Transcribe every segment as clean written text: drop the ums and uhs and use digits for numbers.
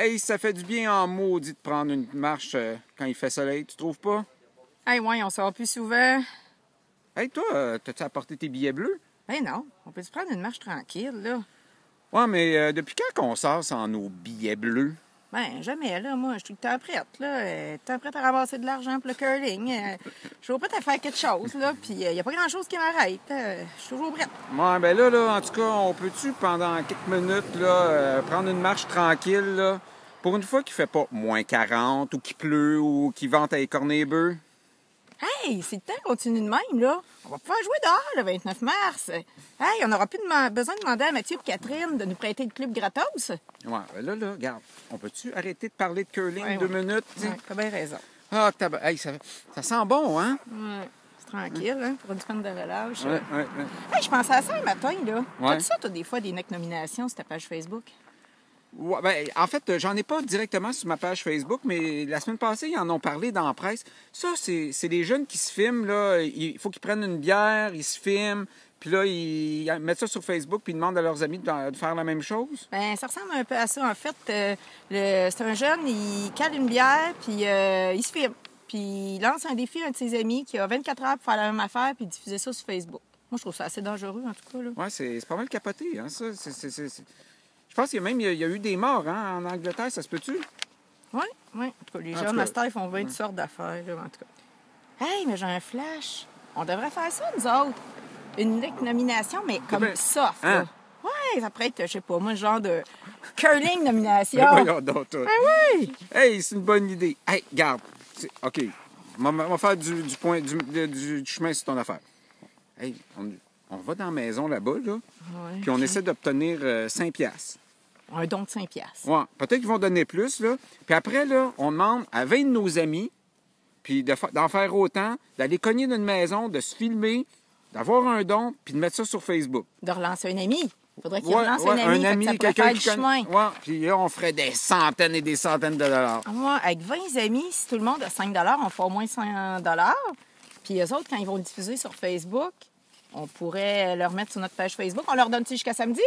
Hey, ça fait du bien en maudit de prendre une marche quand il fait soleil, tu trouves pas? Hey, ouais, on sort plus souvent. Hey, toi, t'as-tu apporté tes billets bleus? Ben non, on peut se prendre une marche tranquille, là. Ouais, mais depuis quand qu'on sort sans nos billets bleus? Ben, jamais, là. Moi, je suis tout le temps prête, là. Tout le temps prête à ramasser de l'argent pour le curling. Je suis prête à faire quelque chose, là. Puis, il n'y a pas grand-chose qui m'arrête. Je suis toujours prête. Ouais, ben là, en tout cas, on peut-tu, pendant quelques minutes, là, prendre une marche tranquille, là? Pour une fois qu'il fait pas moins 40, ou qu'il pleut, ou qu'il vente à écorner les bœufs? Hey, c'est le temps continue de même, là. On va pouvoir jouer dehors le 29 mars. Hey, on n'aura plus besoin de demander à Mathieu et Catherine de nous prêter le club gratos. Ouais, ben là, regarde, on peut-tu arrêter de parler de curling Ouais, 2 minutes? t'sais? Ouais, t'as bien raison. Ah, hey, ça sent bon, hein? Ouais, c'est tranquille, hein, pour une semaine de relâche. Ouais. Hey, je pensais à ça un matin, là. Ouais. T'as-tu ça, toi, des fois, des nominations sur ta page Facebook? Ouais, ben, en fait, j'en ai pas directement sur ma page Facebook, mais la semaine passée, ils en ont parlé dans la presse. Ça, c'est des jeunes qui se filment, là. Il faut qu'ils prennent une bière, ils se filment, puis là, ils mettent ça sur Facebook, puis ils demandent à leurs amis de faire la même chose. Ben, ça ressemble un peu à ça, en fait. C'est un jeune, il cale une bière, puis il se filme. Puis il lance un défi à un de ses amis qui a 24 heures pour faire la même affaire, puis diffuser ça sur Facebook. Moi, je trouve ça assez dangereux, en tout cas, là. Ouais, c'est pas mal capoté, hein, ça. Je pense qu'il y a eu des morts, hein, en Angleterre, ça se peut-tu? Oui, oui. En tout cas, les En tout jeunes, cas, à cette heure, ils font 20 sortes d'affaires, là, en tout cas. Hey, mais j'ai un flash. On devrait faire ça, nous autres. Une nomination, mais comme ben, soft, hein? là. Ouais, ça pourrait être, je sais pas, moi, genre de curling nomination. Ben voyons donc, toi. Ah oui! Hey, c'est une bonne idée. Hey, garde. OK. On va faire du chemin sur ton affaire. Hey, on va dans la maison là-bas, là, Ouais. puis on essaie d'obtenir 5 piastres. Un don de 5 piastres. Ouais, peut-être qu'ils vont donner plus, là. Puis après, là, on demande à 20 de nos amis, puis d'en faire autant, d'aller cogner dans une maison, de se filmer, d'avoir un don, puis de mettre ça sur Facebook. De relancer un ami. Il faudrait qu'il Ouais, relance ouais, un ami, fait que ça pourrait faire du chemin. Ouais, puis là, on ferait des centaines et des centaines de dollars. Moi, avec 20 amis, si tout le monde a 5 on fait au moins 100 Puis eux autres, quand ils vont le diffuser sur Facebook, on pourrait leur mettre sur notre page Facebook. On leur donne-tu jusqu'à samedi?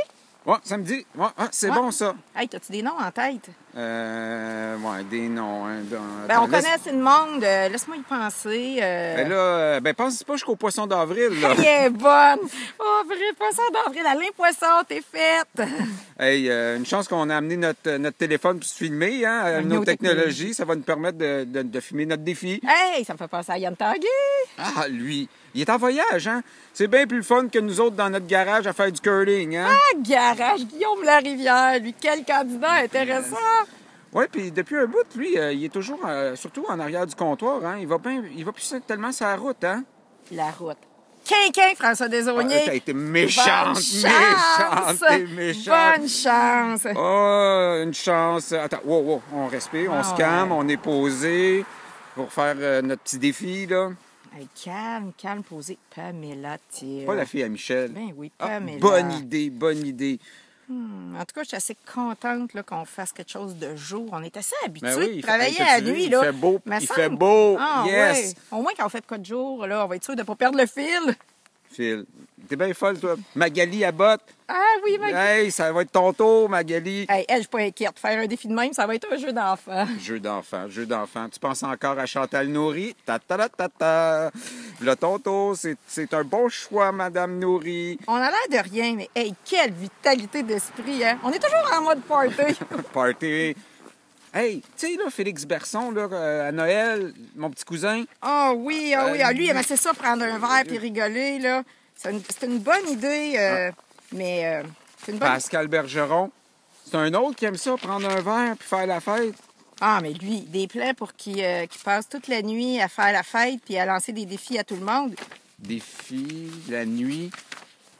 Ouais, samedi. Ouais, c'est Ouais. bon, ça. Hey, t'as-tu des noms en tête? Ouais, des noms. Hein, Ben, on connaît assez de monde. Laisse-moi y penser. Ben là, pense pas jusqu'au poisson d'avril, là. Elle est bonne! Oh, vrai poisson d'avril, Alain Poisson, t'es faite! Hey, une chance qu'on a amené notre téléphone pour se filmer, hein, nos technologies. Ça va nous permettre de filmer notre défi. Hey, ça me fait penser à Yann Tanguay! Ah, lui, il est en voyage, hein. C'est bien plus le fun que nous autres dans notre garage à faire du curling, hein. Ah, garage Guillaume Larivière, lui, quel candidat intéressant! Oui, puis depuis un bout, lui, il est toujours, surtout en arrière du comptoir, hein. Il va plus tellement sur la route, hein. La route. Quinquin, François Desaulniers. T'as été méchante, t'es méchante. Bonne chance! Oh, une chance. Attends, wow, on respire, on se calme, on est posé pour faire notre petit défi, là. Hey, calme, posé. Pamela Thiel. Pas la fille à Michel. Ben oui, Ah, Pamela. bonne idée. En tout cas, je suis assez contente là, qu'on fasse quelque chose de jour. On est assez habitués Ben oui, de travailler hey, à la nuit. Il Là. fait beau, Me il semble- fait beau, Ah, yes. ouais. Au moins, quand on fait de quoi de jour, là, on va être sûr de ne pas perdre le fil. Phil, t'es bien folle, toi. Magali à botte. Ah oui, Magali. Hey, ça va être ton tour, Magali. Hey, elle, je suis pas inquiète. Faire un défi de même, ça va être un jeu d'enfant. Jeu d'enfant. Tu penses encore à Chantal Nourri? Ta. Là, ton tour, c'est un bon choix, Madame Nourri. On a l'air de rien, mais hey, quelle vitalité d'esprit, hein? On est toujours en mode party. Party. Hey, tu sais, là, Félix Berson, là, à Noël, mon petit cousin. Ah oui. Lui, il aimait ça prendre un verre puis rigoler, là. C'est une bonne idée, mais c'est une bonne... Pascal Bergeron. C'est un autre qui aime ça, prendre un verre puis faire la fête. Ah, mais lui, des plans pour qu'il passe toute la nuit à faire la fête puis à lancer des défis à tout le monde. Défi, la nuit.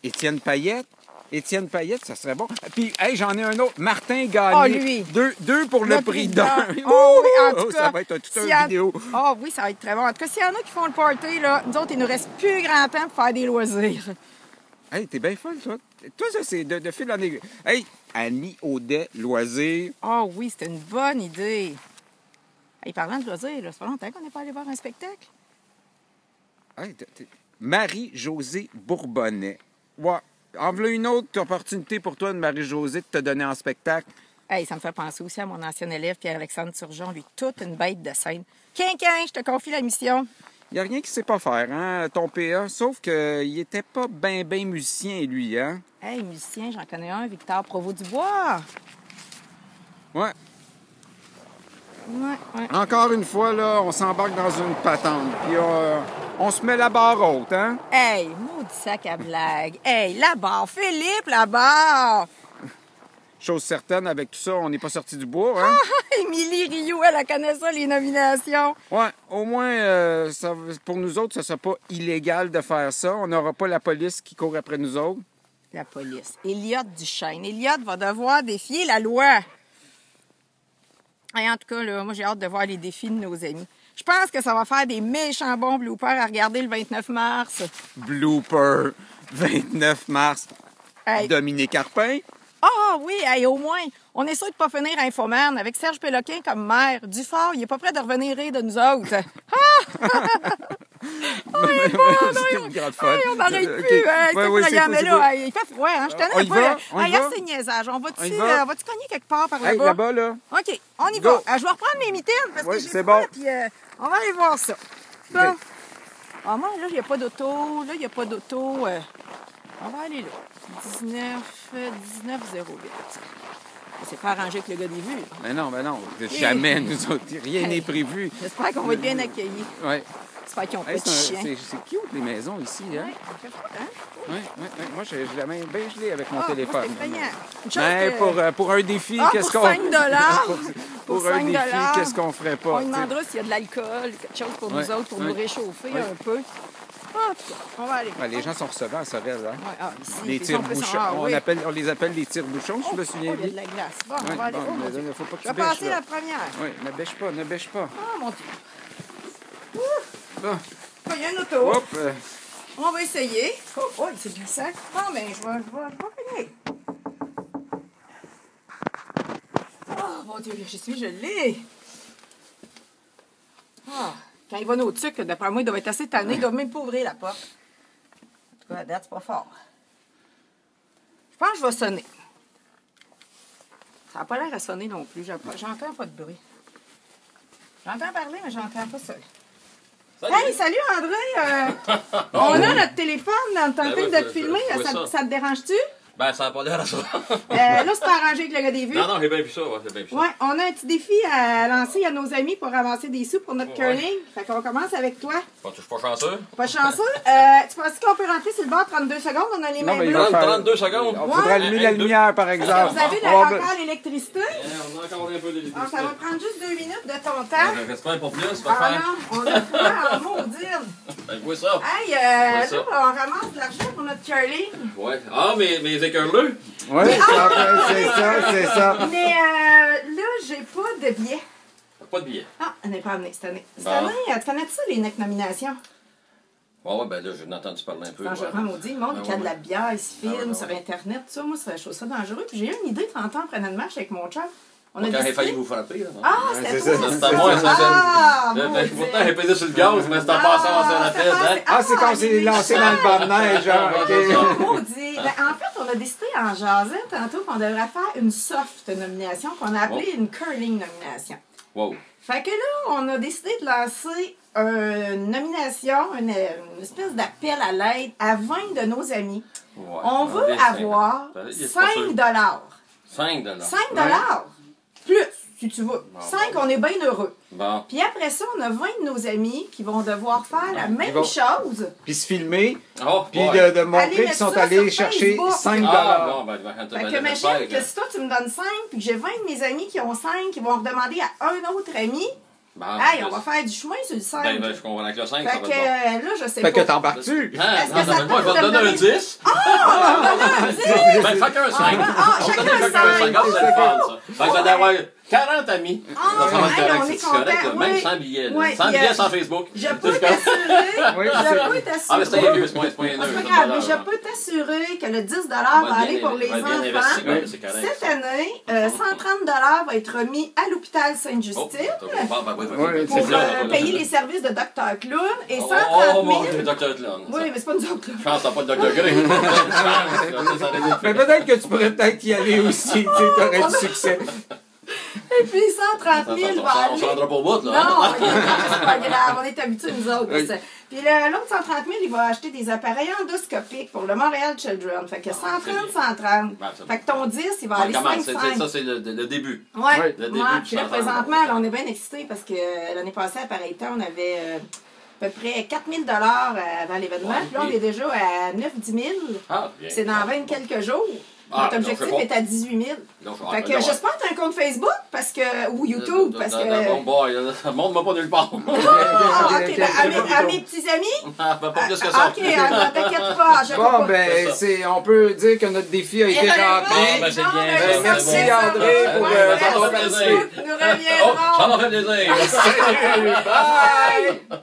Étienne Payette, ça serait bon. Puis, hey, j'en ai un autre. Martin Gagné. Ah, lui. Deux pour le prix d'un. Oh, oui, en tout cas. Ça va être toute une vidéo. Ah oui, ça va être très bon. En tout cas, s'il y en a qui font le party, là, nous autres, il nous reste plus grand temps pour faire des loisirs. Hey, t'es bien folle, toi. Toi, ça, c'est de fil en aiguille. Hey, Annie Audet, loisirs. Ah oui, c'était une bonne idée. Hey, parlant de loisirs, là, ça fait longtemps qu'on n'est pas allé voir un spectacle. Hey, Marie-Josée Bourbonnais. Ouais. En voilà une autre opportunité pour toi de Marie-Josée de te donner en spectacle. Hey, ça me fait penser aussi à mon ancien élève, Pierre-Alexandre Turgeon, lui, toute une bête de scène. Quinquin, je te confie la mission. Il n'y a rien qu'il sait pas faire, hein, ton PA, sauf qu'il était pas ben musicien, lui, hein? Hey, musicien, j'en connais un, Victor Provost-Dubois. Ouais. Ouais. Encore une fois, là, on s'embarque dans une patente, puis on se met la barre haute, hein? Hey, maudit sac à blague. Hey, la barre, Philippe, la barre. Chose certaine, avec tout ça, on n'est pas sorti du bois, hein? Émilie Rio, elle connaît ça, les nominations. Ouais, au moins, pour nous autres, ça ne sera pas illégal de faire ça. On n'aura pas la police qui court après nous autres. La police. Elliott Duchesne. Elliott va devoir défier la loi. Et en tout cas, là, moi, j'ai hâte de voir les défis de nos amis. Je pense que ça va faire des méchants bons bloopers à regarder le 29 mars. Blooper, 29 mars. Hey. Dominique Carpin. Ah oui, hey, au moins, on est sûr de ne pas finir Infoman avec Serge Péloquin comme maire. Dufort, il est pas prêt de revenir rire de nous autres. C'était une grande fun. On n'arrête plus. Okay. C'est effrayant, mais là, il fait froid. Hein? Je tenais un peu. On y va? C'est niaisage. On va-tu cogner quelque part par Hey, là-bas? là-bas, là. OK, on y Go. va. Je vais reprendre mes mitaines parce que j'ai c'est froid, bon. puis on va aller voir ça. Bon. OK. Ah, moi, là, il n'y a pas d'auto. Là, il n'y a pas d'auto. On va aller là. 1908. C'est pas arrangé avec le gars des vues. Mais non. Jamais, nous autres. Rien n'est prévu. J'espère qu'on va être bien accueillis. Oui. J'espère qu'ils ont pas Hey, de chien. c'est cute, les maisons ici, hein? Ouais, ça fait froid, hein? Oui. Moi, j'ai la main bien gelée avec mon téléphone. C'est effrayant. Une chose Mais que- pour un défi, qu'est-ce pour qu'on... 5 Pour Pour un 5 défi, qu'est-ce qu'on ferait pas? On tu sais? demandera s'il y a de l'alcool, quelque chose pour nous autres, pour nous réchauffer Ouais. un peu. Ah, en tout cas, on va aller. Ouais, les gens sont recevants à Sorel, hein? Ouais, ici, Les puis tire-bouchons. on peut On les appelle les tire-bouchons, je me souviens il y a bien. de la glace. Bon, on Ouais, va aller. bon, Oh, mon mais Dieu. là, faut pas que Je tu vais bêches, passer là. la première. Oui, ne bêche pas. Oh, mon Dieu. Là. Il y a une auto. Hop! On va essayer. Oh, c'est glissant. Non, mais je vais finir. Oh, mon Dieu, je suis gelée. Ah, quand il va nos tucs, d'après moi, il doit être assez tanné. Il doit même pas ouvrir la porte. En tout cas, à date, c'est pas fort. Je pense que je vais sonner. Ça n'a pas l'air à sonner non plus. J'entends pas de bruit. J'entends parler, mais j'entends pas ça. Hey, salut André! On a notre téléphone dans le temps Ben oui, de te filmer. je Ça te dérange-tu? Ben, ça n'a pas l'air à ça. Là, c'est pas arrangé avec le gars des vues. Non, j'ai bien vu ça, ouais, j'ai bien vu ça. Ouais, on a un petit défi à lancer à nos amis pour avancer des sous pour notre Ouais. curling. Fait qu'on commence avec toi. Je suis pas chanceux. Pas chanceux. Tu penses qu'on peut rentrer sur le bord 32 secondes? On a les mains mais il bleues. va faire- 32 secondes. On faudrait allumer la lumière, par exemple. Vous avez On va- encore l'électricité? On a encore un peu d'électricité. Ah, ça va prendre juste 2 minutes de ton temps. J'espère pas plus, ça va Ah faire. non, on a froid en maudine. Ben, vois ça. Hey, Ouais, ça. là, on ramasse de l'argent pour notre curling. Ouais. Ah, mes écurleux. Oui, c'est ça. Mais là, j'ai pas de billets. Pas de billets. Ah, elle n'est pas amenée cette année. Cette Bon. année, tu connais ça, les NEC nominations? Ouais, ben là, j'en ai entendu parler un peu. C'est dangereux, maudit. Le monde Ben qui a de ouais. la bière, il se filme ouais, sur ouais. Internet, tout ça. Moi, je trouve ça dangereux. Puis j'ai eu une idée tantôt en prenant une marche avec mon chum. On a Quand j'ai failli décidé... vous frapper, là. non? Ah, Ouais, c'était c'est toi, ça, c'est moi, ça, Ah, Pourtant, j'ai pesé sur le gaz, mais c'est en passant à la fête, hein? Ah, c'est quand c'est lancé dans le bas de neige, genre. Ah, OK. c'est ça. Maudit. Ben, en fait, on a décidé en jasant tantôt qu'on devrait faire une soft nomination qu'on a appelée une curling nomination. Wow. Fait que là, on a décidé de lancer une nomination, une espèce d'appel à l'aide à 20 de nos amis. Ouais. On veut avoir Il est pas 5 sûr. $. 5 5 plus, si tu veux. 5, on est bien heureux. Bon. Puis après ça, on a 20 de nos amis qui vont devoir faire la Ils même vont- chose. Puis se filmer, Oh, puis ouais. de montrer Allez qu'ils mettre sont ça allés sur chercher Facebook. 5 Ah, bon, ben, Fait que j'espère imagine que si toi, tu me donnes 5, puis que j'ai 20 de mes amis qui ont 5, qui vont redemander à un autre ami, Bon, hey, on va faire du chemin sur le 5. Ben, je comprends avec le 5, ça Fait va que être bon. là, je sais Fait pas. que t'embarques-tu? Ah, Est-ce que non, ça non, moi, je vais tente te de donner un me 10. Ben, chacun un 5. chacun un 5. C'est le fun, ça. Fait que vous allez avoir 40 amis. Ah, Ça va être hey, correct, on est c'est correct, content, même oui. sans billets. là. Oui, Sans puis, billets, sans Facebook. Je C'est peux correct. t'assurer. Oui, Je c'est- peux Ah, mais c'est t'assurer. vieux, c'est pas un C'est pas neuf. grave, mais je peux t'assurer que le 10 va aller pour les va bien investi, enfants. ouais, c'est correct. Cette année, 130 va être remis à l'hôpital Oh, Sainte-Justine Oui, pour payer les services de Dr. Clown et 130 Oh, 000... mon Dieu, Dr. Clown. Oui, mais c'est pas nous autres, là. Je pense que t'as pas de Dr. Grey. Mais peut-être que tu pourrais peut-être y aller aussi, tu sais, t'aurais du succès. Et puis 130 000 va On aller... se rendra pas au bout, là. Non, c'est pas grave, on est habitués, nous autres. Oui. Puis l'autre 130 000, il va acheter des appareils endoscopiques pour le Montréal Children. Fait que 130, 130. Fait que ton 10, il va aller 5, 5. Ça, c'est le début. Oui. Le début. Puis là, présentement, là, on est bien excités parce que l'année passée, à pareil temps, on avait à peu près 4 000 avant l'événement. Puis là, on est déjà à 9-10 000. Ah, bien. C'est dans 20 quelques jours. Notre objectif est à 18 000. Fait que j'espère que tu as un compte Facebook ou YouTube. Parce que... Bon boy, ça ne montre-moi pas nulle part. Ah, ok, à mes petits amis? Pas plus que ça. Ok, t'inquiète pas. Bon, ben, on peut dire que notre défi a été rempli. Ben, c'est bien. Merci, André, pour ça m'a fait plaisir. Nous reviendrons. Ça m'a fait plaisir. Bye!